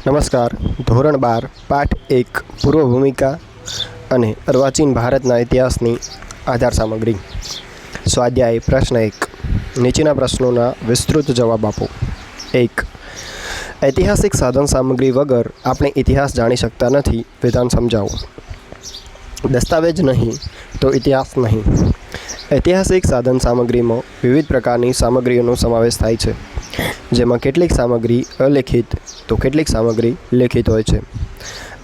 નમસ્કાર. ધોરણ 12 પાઠ 1 પૂર્વ ભૂમિકા અને અર્વાચીન ભારતના ઇતિહાસની આધાર સામગ્રી. સ્વાધ્યાય પ્રશ્ન 1. નીચેના પ્રશ્નોના વિસ્તૃત જવાબ આપો. 1. ઐતિહાસિક સાધન સામગ્રી વગર આપણે ઇતિહાસ જાણી શકતા નથી. વિધાન સમજાવો. દસ્તાવેજ નહીં તો ઇતિહાસ નહીં. ઐતિહાસિક સાધન સામગ્રીમાં વિવિધ પ્રકારની સામગ્રીઓનો સમાવેશ થાય છે, જેમાં કેટલીક સામગ્રી અલેખિત તો કેટલીક સામગ્રી લેખિત હોય છે.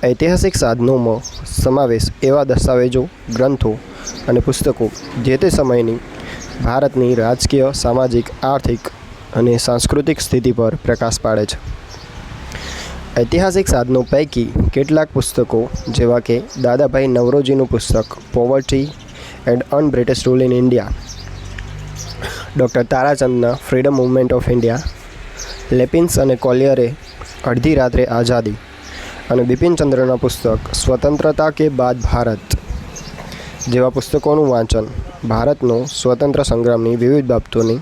ઐતિહાસિક સાધનોમાં સમાવેશ એવા દસ્તાવેજો, ગ્રંથો અને પુસ્તકો જે તે સમયની ભારતની રાજકીય, સામાજિક, આર્થિક અને સાંસ્કૃતિક સ્થિતિ પર પ્રકાશ પાડે છે. ઐતિહાસિક સાધનો પૈકી કેટલાક પુસ્તકો જેવા કે દાદાભાઈ નવરોજીનું પુસ્તક poverty and unBritish rule in India, doctor તારાચંદના ફ્રીડમ મૂવમેન્ટ ઓફ ઇન્ડિયા, લેપિન્સ અને કોલિયરે અડધી રાત્રે આઝાદી અને બિપિનચંદ્રના પુસ્તક સ્વતંત્રતા કે બાદ ભારત જેવા પુસ્તકોનું વાંચન ભારતનો સ્વતંત્ર સંગ્રામની વિવિધ બાબતોની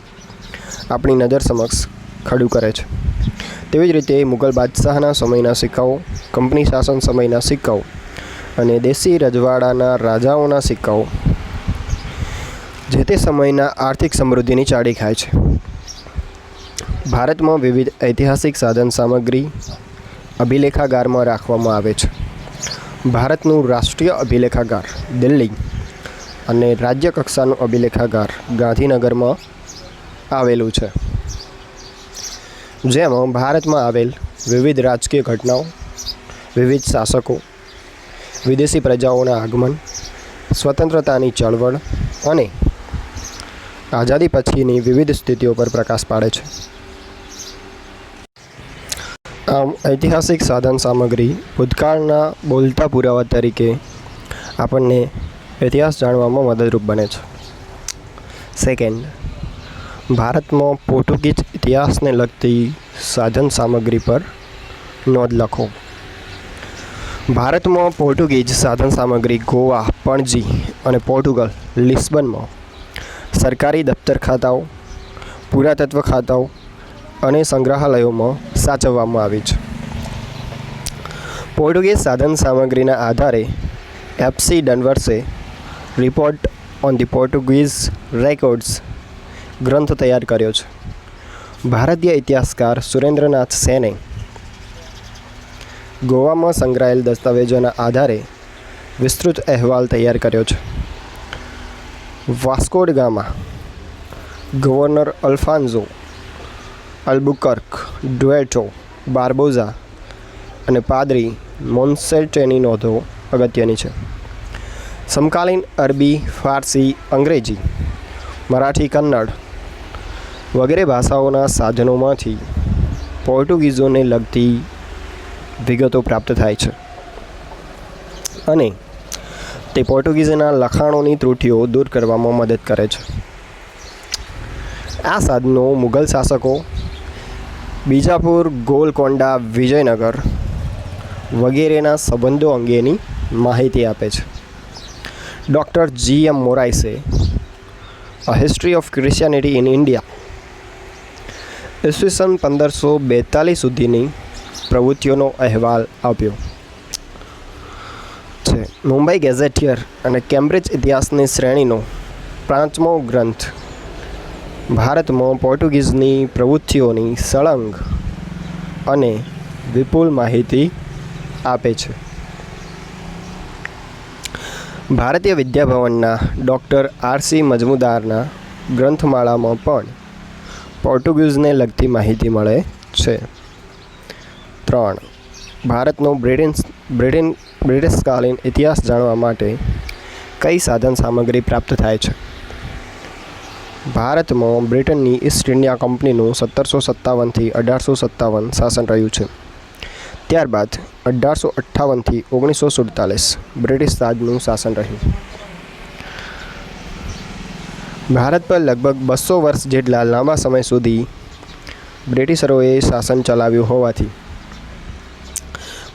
આપણી નજર સમક્ષ ખડું કરે છે. તેવી જ રીતે મુગલ બાદશાહના સમયના સિક્કાઓ, કંપની શાસન સમયના સિક્કાઓ અને દેશી રજવાડાના રાજાઓના સિક્કાઓ જે તે સમયના આર્થિક સમૃદ્ધિની ચાડી ખાય છે. ભારતમાં વિવિધ ઐતિહાસિક સાધન સામગ્રી અભિલેખાગારમાં રાખવામાં આવે છે. ભારતનું રાષ્ટ્રીય અભિલેખાગાર દિલ્હી અને રાજ્ય કક્ષાનું અભિલેખાગાર ગાંધીનગરમાં આવેલું છે, જેમાં ભારતમાં આવેલ વિવિધ રાજકીય ઘટનાઓ, વિવિધ શાસકો, વિદેશી પ્રજાઓના આગમન, સ્વતંત્રતાની ચળવળ અને આઝાદી પછીની વિવિધ સ્થિતિઓ પર પ્રકાશ પાડે છે. આમ ઐતિહાસિક સાધન સામગ્રી ભૂતકાળના બોલતા પુરાવા તરીકે આપણને ઇતિહાસ જાણવામાં મદદરૂપ બને છે. સેકન્ડ, ભારતમાં પોર્ટુગીઝ ઇતિહાસને લગતી સાધન સામગ્રી પર નોંધ લખો. ભારતમાં પોર્ટુગીઝ સાધન સામગ્રી ગોવા, પણજી અને પોર્ટુગલ લિસ્બનમાં સરકારી દફતર ખાતાઓ, પુરાતત્વ ખાતાઓ અને સંગ્રહાલયોમાં સાચવવામાં આવી છે. પોર્ટુગીઝ સાધન સામગ્રીના આધારે એફસી ડનવર્સે report on the Portuguese records ગ્રંથ તૈયાર કર્યો છે. ભારતીય ઇતિહાસકાર સુરેન્દ્રનાથ સેને ગોવામાં સંગ્રહાયેલ દસ્તાવેજોના આધારે વિસ્તૃત અહેવાલ તૈયાર કર્યો છે. વાસ્કો ડ ગામા, ગવર્નર અલ્ફાન્સો અલ્બુકર્ક, ડ્યુએર્ટો, બાર્બોઝા અને પાદરી મોન્સેલ્ટેની નોંધો અગત્યની છે. સમકાલીન અરબી, ફારસી, અંગ્રેજી, મરાઠી, કન્નડ વગેરે ભાષાઓના સાધનોમાંથી પોર્ટુગીઝોને લગતી વિગતો પ્રાપ્ત થાય છે અને તે પોર્ટુગીઝના લખાણોની ત્રુટિઓ દૂર કરવામાં મદદ કરે છે. આ સાધનો મુગલ શાસકો, બીજાપુર, ગોલકોંડા, વિજયનગર વગેરેના સંબંધો અંગેની માહિતી આપે છે. Doctor G.M. મોરાઇસે a history of Christianity in India ઈસવીસન 1542 સુધીની પ્રવૃત્તિઓનો અહેવાલ આપ્યો છે. મુંબઈ ગેઝેટિયર અને કેમ્બ્રિજ ઇતિહાસની શ્રેણીનો 5મો ગ્રંથ ભારતમાં પોર્ટુગીઝની પ્રવૃત્તિઓની સળંગ અને વિપુલ માહિતી આપે છે. ભારતીય વિદ્યાભવનના ડૉક્ટર R.C. મજમુદારના ગ્રંથમાળામાં પણ પોર્ટુગીઝને લગતી માહિતી મળે છે. 3. ભારતનો બ્રિટિશકાલીન ઇતિહાસ જાણવા માટે કઈ સાધન સામગ્રી પ્રાપ્ત થાય છે? ભારતમાં બ્રિટનની ઈસ્ટ ઇન્ડિયા કંપનીનું 1757થી 1857 શાસન રહ્યું છે. ત્યારબાદ 1858થી 1947 બ્રિટિશ તાજનું શાસન રહ્યું. ભારત પર લગભગ 200 વર્ષ જેટલા લાંબા સમય સુધી બ્રિટિશરોએ શાસન ચલાવ્યું હોવાથી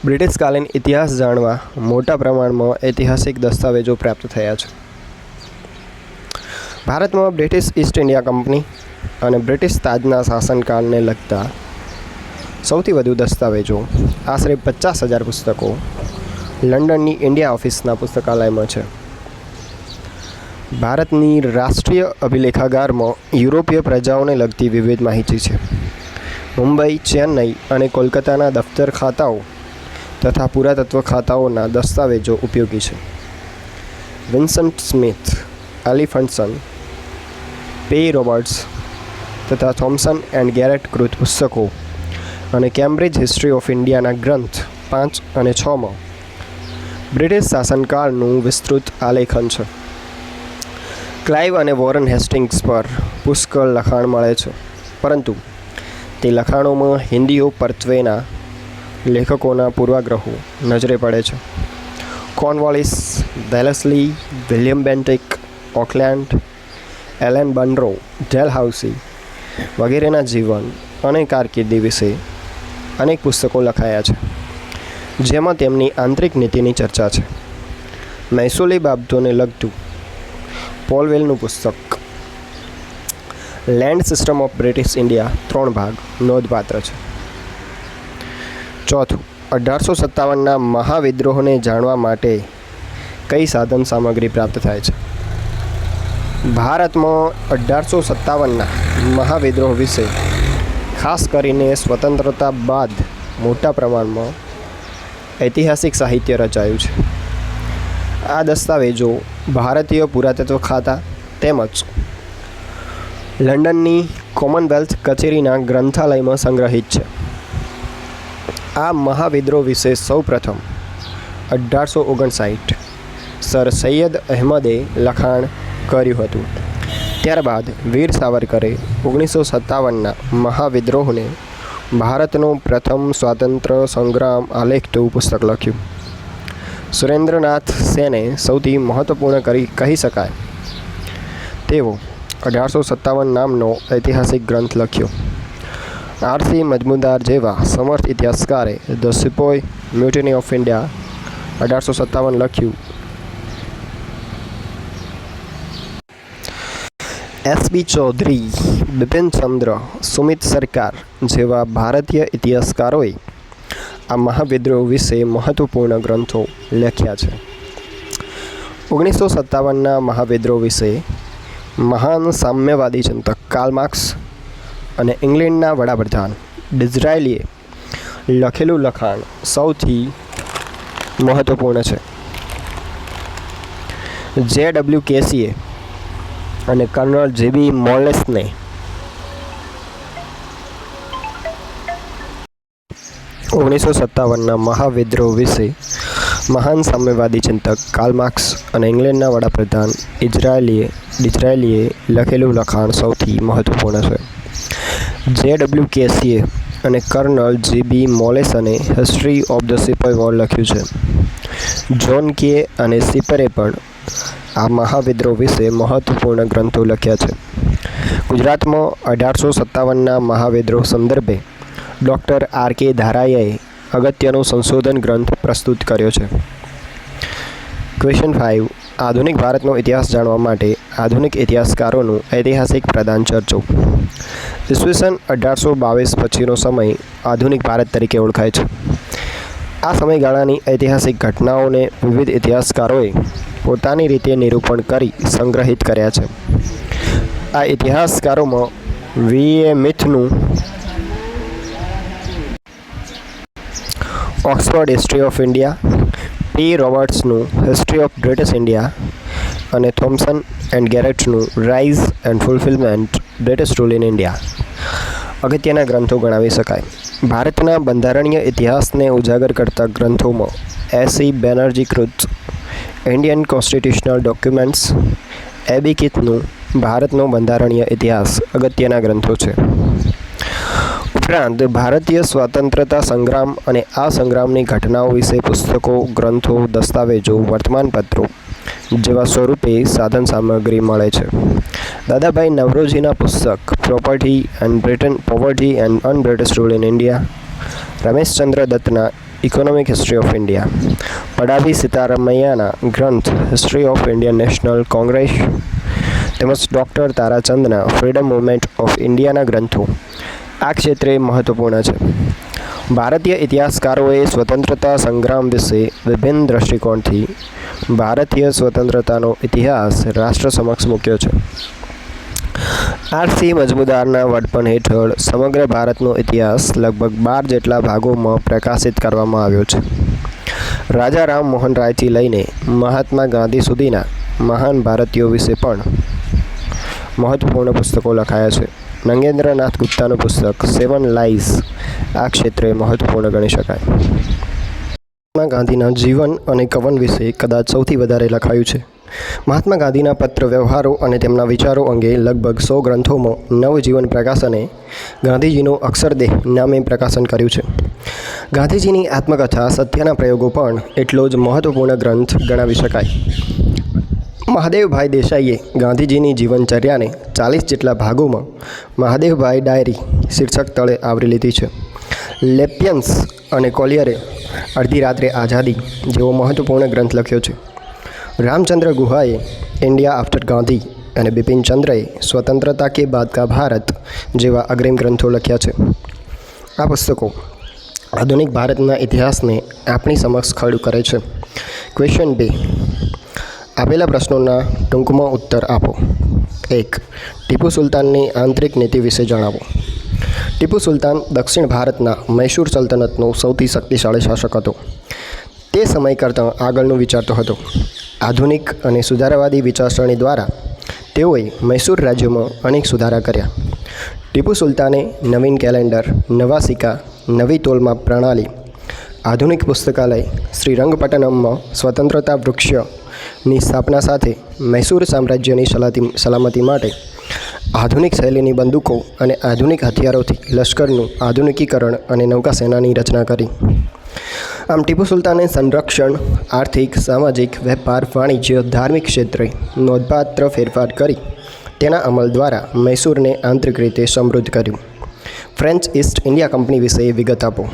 બ્રિટિશકાલીન ઇતિહાસ જાણવા મોટા પ્રમાણમાં ઐતિહાસિક દસ્તાવેજો પ્રાપ્ત થયા છે. ભારતમાં બ્રિટિશ ઈસ્ટ ઇન્ડિયા કંપની અને બ્રિટિશ તાજના શાસનકાળને લગતા સૌથી વધુ દસ્તાવેજો આશરે 50,000 પુસ્તકો લંડનની ઇન્ડિયા ઓફિસના પુસ્તકાલયમાં છે. ભારતની રાષ્ટ્રીય અભિલેખાગારમાં યુરોપીય પ્રજાઓને લગતી વિવિધ માહિતી છે. મુંબઈ, ચેન્નઈ અને કોલકાતાના દફતર ખાતાઓ તથા પુરાતત્વ ખાતાઓના દસ્તાવેજો ઉપયોગી છે. વિન્સન્ટ સ્મિથ, એલિફન્ટસન, પે રોબર્ટ્સ તથા થોમ્સન એન્ડ ગેરેટ કૃત પુસ્તકો અને કેમ્બ્રિજ હિસ્ટ્રી ઓફ ઇન્ડિયાના ગ્રંથ 5 અને 6માં બ્રિટિશ શાસનકાળનું વિસ્તૃત આલેખન છે. ક્લાઇવ અને વોરન હેસ્ટિંગ્સ પર પુષ્કળ લખાણ મળે છે, પરંતુ તે લખાણોમાં હિન્દીઓ પરત્વેના લેખકોના પૂર્વાગ્રહો નજરે પડે છે. કોર્નવાલિસ, Wellesley, William Bentinck, Oakland, એલેન બનરો, Dalhousie વગેરેના જીવન અને કારકિર્દી વિશે અનેક પુસ્તકો લખાયા છે, જેમાં તેમની આંતરિક નીતિની ચર્ચા છે. મહેસૂલી બાબતોને લગતું પોલવેલનું પુસ્તક land system of British India 3 ભાગ નોંધપાત્ર છે. ચોથું, 1857ના મહાવિદ્રોહને જાણવા માટે કઈ સાધન સામગ્રી પ્રાપ્ત થાય છે? ભારતમાં 1857ના મહાવિદ્રોહ વિશે ખાસ કરીને સ્વતંત્રતા બાદ મોટા પ્રમાણમાં ઐતિહાસિક સાહિત્ય રચાયું છે. આ દસ્તાવેજો ભારતીય પુરાતત્વ ખાતા તેમજ લંડનની કોમનવેલ્થ કચેરીના ગ્રંથાલયમાં સંગ્રહિત છે. આ મહાવિદ્રોહ વિશે સૌપ્રથમ 1859 સર સૈયદ અહેમદે લખાણ કર્યું હતું. ત્યારબાદ વીર સાવરકરે 1957ના મહાવિદ્રોહને ભારતનો પ્રથમ સ્વાતંત્ર્ય સંગ્રામ આલેખતું પુસ્તક લખ્યું. સુરેન્દ્રનાથ સેને સૌથી મહત્વપૂર્ણ કહી શકાય તેવો 1857 નામનો ઐતિહાસિક ગ્રંથ લખ્યો. આર.સી. મજમુદાર જેવા સમર્થ ઇતિહાસકારે ધ સિપોય મ્યુટિની ઓફ ઇન્ડિયા 1857 લખ્યું. એસ.બી. ચૌધરી, બિપિનચંદ્ર, સુમિત સરકાર જેવા ભારતીય ઇતિહાસકારોએ આ મહાવિદ્રોહ વિશે મહત્વપૂર્ણ ગ્રંથો લખ્યા છે. 1957ના મહાવિદ્રોહ વિશે મહાન સામ્યવાદી ચિંતક કાર્લ માર્ક્સ અને ઇંગ્લેન્ડના વડાપ્રધાન ડિઝરાયલીએ લખેલું લખાણ સૌથી મહત્વપૂર્ણ છે. જે.ડબલ્યુ. કેસીએ અને કર્નલ જે.બી. મોલેસને 1957ના મહાવિદ્રોહ વિશે મહાન સામ્યવાદી ચિંતક કાર્લ માર્ક્સ અને ઇંગ્લેન્ડના વડાપ્રધાન ડિઝરાયલીએ લખેલું લખાણ સૌથી મહત્વપૂર્ણ છે. જે.ડબલ્યુ. કેસીએ અને કર્નલ જે.બી. મોલેસને history of the sepoy war લખ્યું છે. જોન કે અને સિપરે પણ આ મહાવિદ્રોહ વિશે મહત્વપૂર્ણ ગ્રંથો લખ્યા છે. ગુજરાતમાં 1857ના મહાવિદ્રોહ સંદર્ભે ડૉક્ટર આર.કે. ધારાયાએ અગત્યનો સંશોધન ગ્રંથ પ્રસ્તુત કર્યો છે. ક્વેશ્ચન 5. આધુનિક ભારતનો ઇતિહાસ જાણવા માટે આધુનિક ઇતિહાસકારોનું ઐતિહાસિક પ્રદાન ચર્ચો. ઈસવીસન 1822 પછીનો સમય આધુનિક ભારત તરીકે ઓળખાય છે. આ સમયગાળાની ઐતિહાસિક ઘટનાઓને વિવિધ ઇતિહાસકારોએ પોતાની રીતે નિરૂપણ કરી સંગ્રહિત કર્યા છે. આ ઇતિહાસકારોમાં વી.એ. મિથનું Oxford history of India, P. રોબર્ટ્સનું હિસ્ટ્રી ઓફ બ્રિટિશ ઇન્ડિયા અને થોમ્સન એન્ડ ગેરેટનું rise and fulfilment British rule in India અગત્યના ગ્રંથો ગણાવી શકાય. ભારતના બંધારણીય ઇતિહાસને ઉજાગર કરતા ગ્રંથોમાં એસ.સી. બેનર્જી કૃત ઇન્ડિયન કોન્સ્ટિટ્યુશનલ ડોક્યુમેન્ટ્સ, એ.બી. કીથનું ભારતનો બંધારણીય ઇતિહાસ અગત્યના ગ્રંથો છે. ઉપરાંત ભારતીય સ્વતંત્રતા સંગ્રામ અને આ સંગ્રામની ઘટનાઓ વિશે પુસ્તકો, ગ્રંથો, દસ્તાવેજો, વર્તમાનપત્રો જેવા સ્વરૂપે સાધન સામગ્રી મળે છે. દાદાભાઈ નવરોજીના પુસ્તક poverty and unBritish rule in India, Rameshchandra દત્તના economic history of India, Pattabhi સીતારામૈયાના ગ્રંથ history of Indian National Congress તેમજ ડૉક્ટર તારાચંદના ફ્રીડમ મૂવમેન્ટ ઓફ ઇન્ડિયાના ગ્રંથો આ ક્ષેત્રે મહત્વપૂર્ણ છે. ભારતીય ઇતિહાસકારોએ સ્વતંત્રતા સંગ્રામ વિશે વિભિન્ન દૃષ્ટિકોણથી ભારતીય સ્વતંત્રતાનો ઇતિહાસ રાષ્ટ્ર સમક્ષ મૂક્યો છે. આર.સી. મજમુદારના વડપણ હેઠળ સમગ્ર ભારતનો ઇતિહાસ લગભગ 12 જેટલા ભાગોમાં પ્રકાશિત કરવામાં આવ્યો છે. રાજા રામ મોહન રાયથી લઈને મહાત્મા ગાંધી સુધીના મહાન ભારતીયો વિશે પણ મહત્વપૂર્ણ પુસ્તકો લખાયા છે. નગેન્દ્રનાથ ગુપ્તાનું પુસ્તક 7 લાઇઝ આ ક્ષેત્રે મહત્વપૂર્ણ ગણી શકાય. મહાત્મા ગાંધીના જીવન અને કવન વિશે કદાચ સૌથી વધારે લખાયું છે. મહાત્મા ગાંધીના પત્ર વ્યવહારો અને તેમના વિચારો અંગે લગભગ 100 ગ્રંથોમાં નવજીવન પ્રકાશને ગાંધીજીનો અક્ષરદેહ નામે પ્રકાશન કર્યું છે. ગાંધીજીની આત્મકથા સત્યના પ્રયોગો પણ એટલો જ મહત્વપૂર્ણ ગ્રંથ ગણાવી શકાય. મહાદેવભાઈ દેસાઈએ ગાંધીજીની જીવનચર્યાને 40 જેટલા ભાગોમાં મહાદેવભાઈ ડાયરી શીર્ષક તળે આવરી લીધી છે. લેપ્યન્સ અને કોલિયરે અડધી રાત્રે આઝાદી જેવો મહત્વપૂર્ણ ગ્રંથ લખ્યો છે. રામચંદ્ર ગુહાએ ઇન્ડિયા આફ્ટર ગાંધી અને બિપિનચંદ્રએ સ્વતંત્રતા કે બાદ કા ભારત જેવા અગ્રીમ ગ્રંથો લખ્યા છે. આ પુસ્તકો આધુનિક ભારતના ઇતિહાસને આપણી સમક્ષ ખડું કરે છે. ક્વેશ્ચન 2. આપેલા પ્રશ્નોના ટૂંકમાં ઉત્તર આપો. 1. ટીપુ સુલતાનની આંતરિક નીતિ વિશે જણાવો. ટીપુ સુલતાન દક્ષિણ ભારતના મૈસૂર સલ્તનતનો સૌથી શક્તિશાળી શાસક હતો. તે સમય કરતાં આગળનું વિચારતો હતો. આધુનિક અને સુધારાવાદી વિચારસરણી દ્વારા તેઓએ મૈસૂર રાજ્યમાં અનેક સુધારા કર્યા. ટીપુ સુલતાને નવીન કેલેન્ડર, નવા સિક્કા, નવી તોલમાપ પ્રણાલી, આધુનિક પુસ્તકાલય, શ્રીરંગપટ્ટનમમાં સ્વતંત્રતા વૃક્ષની સ્થાપના સાથે મૈસૂર સામ્રાજ્યની સલામતી માટે આધુનિક શૈલીની બંદૂકો અને આધુનિક હથિયારોથી લશ્કરનું આધુનિકીકરણ અને નૌકાસેનાની રચના કરી. આમ ટીપુ સુલતાને સંરક્ષણ, આર્થિક, સામાજિક, વેપાર, વાણિજ્ય, ધાર્મિક ક્ષેત્રે નોંધપાત્ર ફેરફાર કરી તેના અમલ દ્વારા મૈસૂરને આંતરિક રીતે સમૃદ્ધ કર્યું. ફ્રેન્ચ ઈસ્ટ ઇન્ડિયા કંપની વિશે વિગત આપો.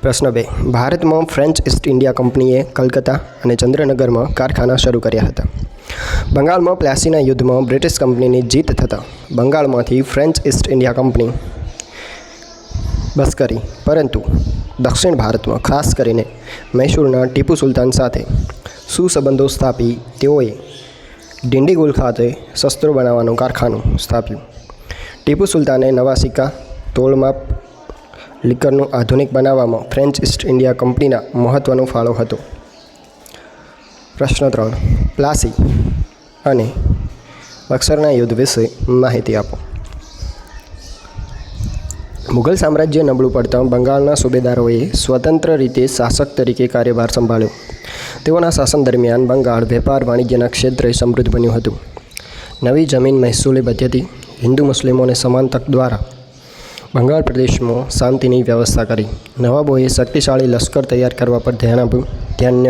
પ્રશ્ન 2. ભારતમાં ફ્રેન્ચ ઈસ્ટ ઇન્ડિયા કંપનીએ કલકત્તા અને ચંદ્રનગરમાં કારખાના શરૂ કર્યા હતા. બંગાળમાં પ્લાસીના યુદ્ધમાં બ્રિટિશ કંપનીની જીત થતાં બંગાળમાંથી ફ્રેન્ચ ઈસ્ટ ઇન્ડિયા કંપની બસ કરી, પરંતુ દક્ષિણ ભારતમાં ખાસ કરીને મૈસૂરના ટીપુ સુલતાન સાથે સુસંબંધો સ્થાપી તેઓએ ડિંડીગુલ ખાતે શસ્ત્રો બનાવવાનું કારખાનું સ્થાપ્યું. ટીપુ સુલતાને નવા સિક્કા, તોલમાપ, લિકરનું આધુનિક બનાવવામાં ફ્રેન્ચ ઈસ્ટ ઇન્ડિયા કંપનીના મહત્ત્વનો ફાળો હતો. પ્રશ્ન 3. પ્લાસી અને બક્સરના યુદ્ધ વિશે માહિતી આપો. મુઘલ સામ્રાજ્ય નબળું પડતાં બંગાળના સુબેદારોએ સ્વતંત્ર રીતે શાસક તરીકે કાર્યભાર સંભાળ્યો. તેઓના શાસન દરમિયાન બંગાળ વેપાર વાણિજ્યના ક્ષેત્રે સમૃદ્ધ બન્યું હતું. નવી જમીન મહેસૂલી પદ્ધતિ, હિન્દુ મુસ્લિમોને સમાન તક દ્વારા બંગાળ પ્રદેશમાં શાંતિની વ્યવસ્થા કરી. નવાબોએ શક્તિશાળી લશ્કર તૈયાર કરવા પર ધ્યાન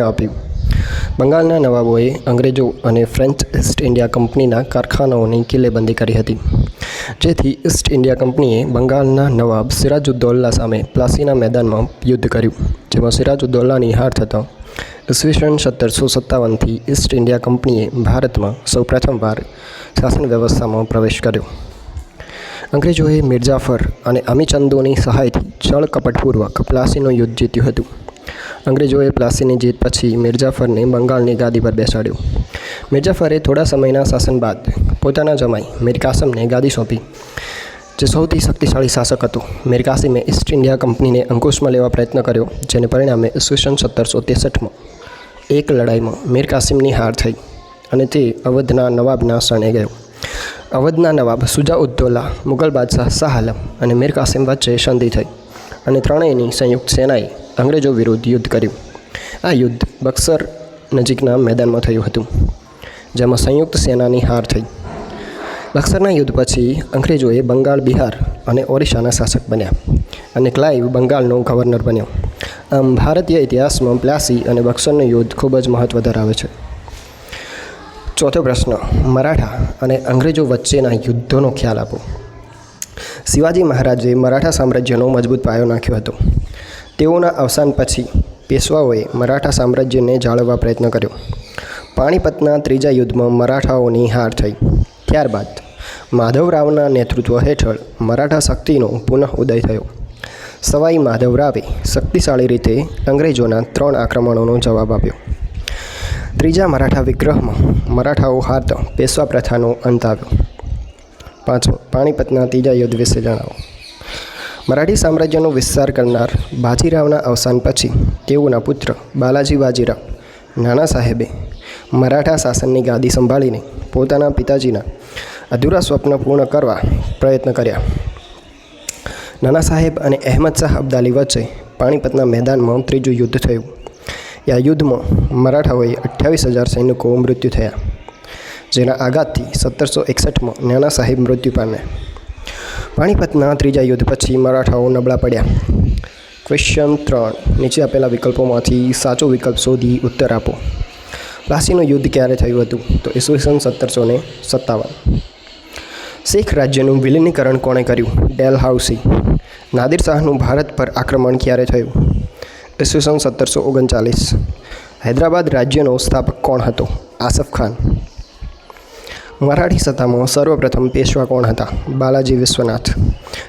આપ્યું. બંગાળના નવાબોએ અંગ્રેજો અને ફ્રેન્ચ ઈસ્ટ ઇન્ડિયા કંપનીના કારખાનાઓની કિલ્લેબંધી કરી હતી, જેથી ઈસ્ટ ઇન્ડિયા કંપનીએ બંગાળના નવાબ સિરાજુદ્દૌલા સામે પ્લાસીના મેદાનમાં યુદ્ધ કર્યું, જેમાં સિરાજુદ્દૌલાની હાર થતાં ઈસવીસન 1757થી ઈસ્ટ ઇન્ડિયા કંપનીએ ભારતમાં સૌપ્રથમવાર શાસન વ્યવસ્થામાં પ્રવેશ કર્યો. અંગ્રેજોએ મિર્જાફર અને અમીચંદોની સહાયથી છળ કપટપૂર્વક પ્લાસીનું યુદ્ધ જીત્યું હતું. અંગ્રેજોએ પ્લાસીની જીત પછી મિર્જાફરને બંગાળની ગાદી પર બેસાડ્યો. મિર્જાફરે થોડા સમયના શાસન બાદ પોતાના જમાઈ મીર કાસમને ગાદી સોંપી, જે સૌથી શક્તિશાળી શાસક હતો. મીર કાસિમે ઈસ્ટ ઇન્ડિયા કંપનીને અંકુશમાં લેવા પ્રયત્ન કર્યો, જેને પરિણામે ઈસવીસન 1763માં એક લડાઈમાં મીર કાસિમની હાર થઈ અને તે અવધના નવાબના શરણે ગયો. અવધના નવાબ સુજાઉદ્દૌલા, મુગલ બાદશાહ શાહ આલમ અને મીર કાસિમ વચ્ચે સંધિ થઈ અને ત્રણેયની સંયુક્ત સેનાએ અંગ્રેજો વિરુદ્ધ યુદ્ધ કર્યું. આ યુદ્ધ બક્સર નજીકના મેદાનમાં થયું હતું, જેમાં સંયુક્ત સેનાની હાર થઈ. બક્સરના યુદ્ધ પછી અંગ્રેજોએ બંગાળ, બિહાર અને ઓરિસ્સાના શાસક બન્યા અને ક્લાઇવ બંગાળનો ગવર્નર બન્યો. આમ ભારતીય ઇતિહાસમાં પ્લાસી અને બક્સરનું યુદ્ધ ખૂબ જ મહત્ત્વ ધરાવે છે. ચોથો પ્રશ્ન. મરાઠા અને અંગ્રેજો વચ્ચેના યુદ્ધોનો ખ્યાલ આપો. શિવાજી મહારાજે મરાઠા સામ્રાજ્યનો મજબૂત પાયો નાખ્યો હતો. તેઓના અવસાન પછી પેશવાઓએ મરાઠા સામ્રાજ્યને જાળવવા પ્રયત્ન કર્યો. પાણીપતના ત્રીજા યુદ્ધમાં મરાઠાઓની હાર થઈ. ત્યારબાદ માધવરાવના નેતૃત્વ હેઠળ મરાઠા શક્તિનો પુનઃ ઉદય થયો. સવાઈ માધવરાવે શક્તિશાળી રીતે અંગ્રેજોના 3 આક્રમણોનો જવાબ આપ્યો. ત્રીજા મરાઠા વિગ્રહમાં મરાઠાઓ હારતા પેશવા પ્રથાનો અંત આવ્યો. 5. પાણીપતના ત્રીજા યુદ્ધ વિશે જણાવો. મરાઠી સામ્રાજ્યનો વિસ્તાર કરનાર બાજીરાવના અવસાન પછી તેઓના પુત્ર બાલાજી બાજીરાવ નાના સાહેબે મરાઠા શાસનની ગાદી સંભાળીને પોતાના પિતાજીના અધૂરા સ્વપ્ન પૂર્ણ કરવા પ્રયત્ન કર્યા. નાના સાહેબ અને અહેમદ શાહ અબ્દાલી વચ્ચે પાણીપતના મેદાનમાં ત્રીજું યુદ્ધ થયું. આ યુદ્ધમાં મરાઠાઓએ 28,000 સૈનિકો મૃત્યુ થયા, જેના આઘાતથી 1761માં નાના સાહેબ મૃત્યુ પામ્યા. પાણીપતના ત્રીજા યુદ્ધ પછી મરાઠાઓ નબળા પડ્યા. ક્વેશ્ચન 3. નીચે આપેલા વિકલ્પોમાંથી સાચો વિકલ્પ શોધી ઉત્તર આપો. પ્લાસીનું યુદ્ધ ક્યારે થયું હતું? તો ઈસવીસન 1757. શીખ રાજ્યનું વિલીનીકરણ કોણે કર્યું? ડેલહાઉસી. નાદિર શાહનું ભારત પર આક્રમણ ક્યારે થયું? ઈસવીસન 1739. હૈદરાબાદ રાજ્યનો સ્થાપક કોણ હતો? આસફ ખાન. મરાઠી સત્તામાં સર્વપ્રથમ પેશવા કોણ હતા? બાલાજી વિશ્વનાથ.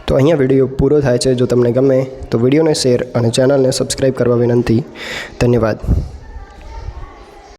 તો અહીંયા વિડીયો પૂરો થાય છે. જો તમને ગમે તો વિડીયોને શેર અને ચેનલને સબસ્ક્રાઈબ કરવા વિનંતી. ધન્યવાદ.